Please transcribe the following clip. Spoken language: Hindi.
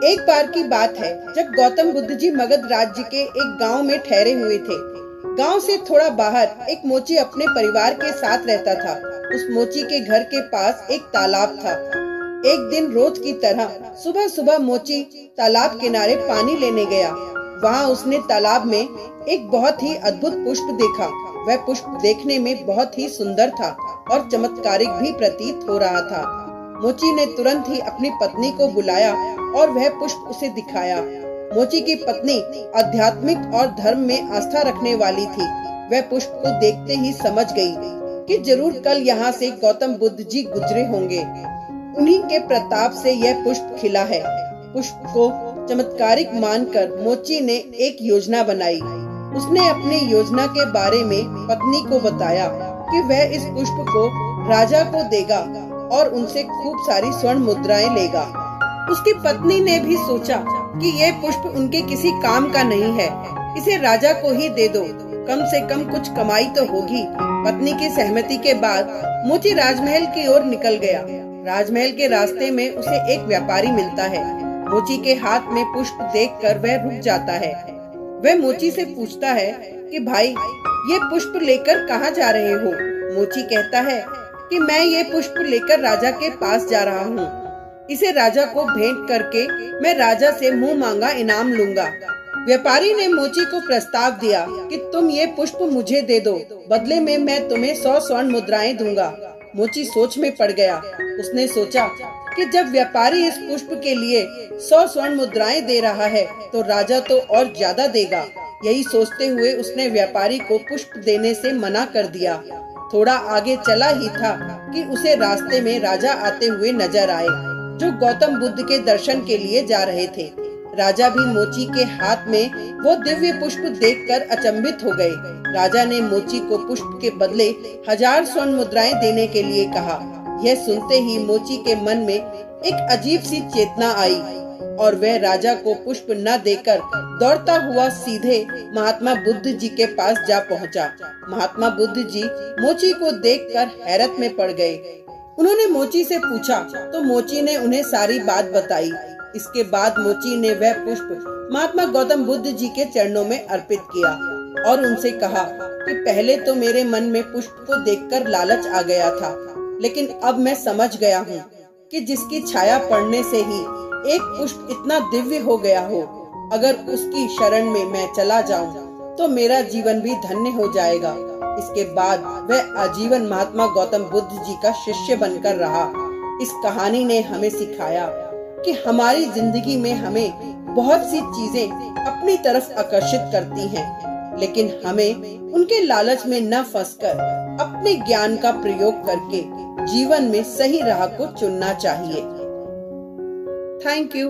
एक बार की बात है जब गौतम बुद्ध जी मगध राज्य के एक गांव में ठहरे हुए थे। गांव से थोड़ा बाहर एक मोची अपने परिवार के साथ रहता था। उस मोची के घर के पास एक तालाब था। एक दिन रोज की तरह सुबह सुबह मोची तालाब किनारे पानी लेने गया। वहां उसने तालाब में एक बहुत ही अद्भुत पुष्प देखा। वह पुष्प देखने में बहुत ही सुंदर था और चमत्कारिक भी प्रतीत हो रहा था। मोची ने तुरंत ही अपनी पत्नी को बुलाया और वह पुष्प उसे दिखाया। मोची की पत्नी आध्यात्मिक और धर्म में आस्था रखने वाली थी। वह पुष्प को देखते ही समझ गई कि जरूर कल यहाँ से गौतम बुद्ध जी गुजरे होंगे। उन्हीं के प्रताप से यह पुष्प खिला है। पुष्प को चमत्कारिक मानकर मोची ने एक योजना बनाई। उसने अपनी योजना के बारे में पत्नी को बताया कि वह इस पुष्प को राजा को देगा और उनसे खूब सारी स्वर्ण मुद्राएं लेगा। उसकी पत्नी ने भी सोचा कि यह पुष्प उनके किसी काम का नहीं है, इसे राजा को ही दे दो, कम से कम कुछ कमाई तो होगी। पत्नी की सहमति के बाद मोची राजमहल की ओर निकल गया। राजमहल के रास्ते में उसे एक व्यापारी मिलता है। मोची के हाथ में पुष्प देखकर वह रुक जाता है। वह मोची से पूछता है कि भाई, ये पुष्प लेकर कहाँ जा रहे हो? मोची कहता है कि मैं ये पुष्प लेकर राजा के पास जा रहा हूँ। इसे राजा को भेंट करके मैं राजा से मुंह मांगा इनाम लूंगा। व्यापारी ने मोची को प्रस्ताव दिया कि तुम ये पुष्प मुझे दे दो, बदले में मैं तुम्हें 100 स्वर्ण मुद्राएं दूंगा। मोची सोच में पड़ गया। उसने सोचा कि जब व्यापारी इस पुष्प के लिए 100 स्वर्ण मुद्राएं दे रहा है तो राजा तो और ज्यादा देगा। यही सोचते हुए उसने व्यापारी को पुष्प देने से मना कर दिया। थोड़ा आगे चला ही था कि उसे रास्ते में राजा आते हुए नजर आए, जो गौतम बुद्ध के दर्शन के लिए जा रहे थे। राजा भी मोची के हाथ में वो दिव्य पुष्प देखकर अचंभित हो गए। राजा ने मोची को पुष्प के बदले 1000 स्वर्ण मुद्राएं देने के लिए कहा। यह सुनते ही मोची के मन में एक अजीब सी चेतना आई और वह राजा को पुष्प न देकर दौड़ता हुआ सीधे महात्मा बुद्ध जी के पास जा पहुंचा। महात्मा बुद्ध जी मोची को देखकर हैरत में पड़ गए। उन्होंने मोची से पूछा तो मोची ने उन्हें सारी बात बताई। इसके बाद मोची ने वह पुष्प महात्मा गौतम बुद्ध जी के चरणों में अर्पित किया और उनसे कहा कि पहले तो मेरे मन में पुष्प को देखकर लालच आ गया था, लेकिन अब मैं समझ गया हूँ कि जिसकी छाया पड़ने से ही एक पुष्प इतना दिव्य हो गया हो, अगर उसकी शरण में मैं चला जाऊं तो मेरा जीवन भी धन्य हो जाएगा। इसके बाद वह आजीवन महात्मा गौतम बुद्ध जी का शिष्य बनकर रहा। इस कहानी ने हमें सिखाया कि हमारी जिंदगी में हमें बहुत सी चीजें अपनी तरफ आकर्षित करती हैं, लेकिन हमें उनके लालच में न फंसकर अपने ज्ञान का प्रयोग करके जीवन में सही राह को चुनना चाहिए। Thank you.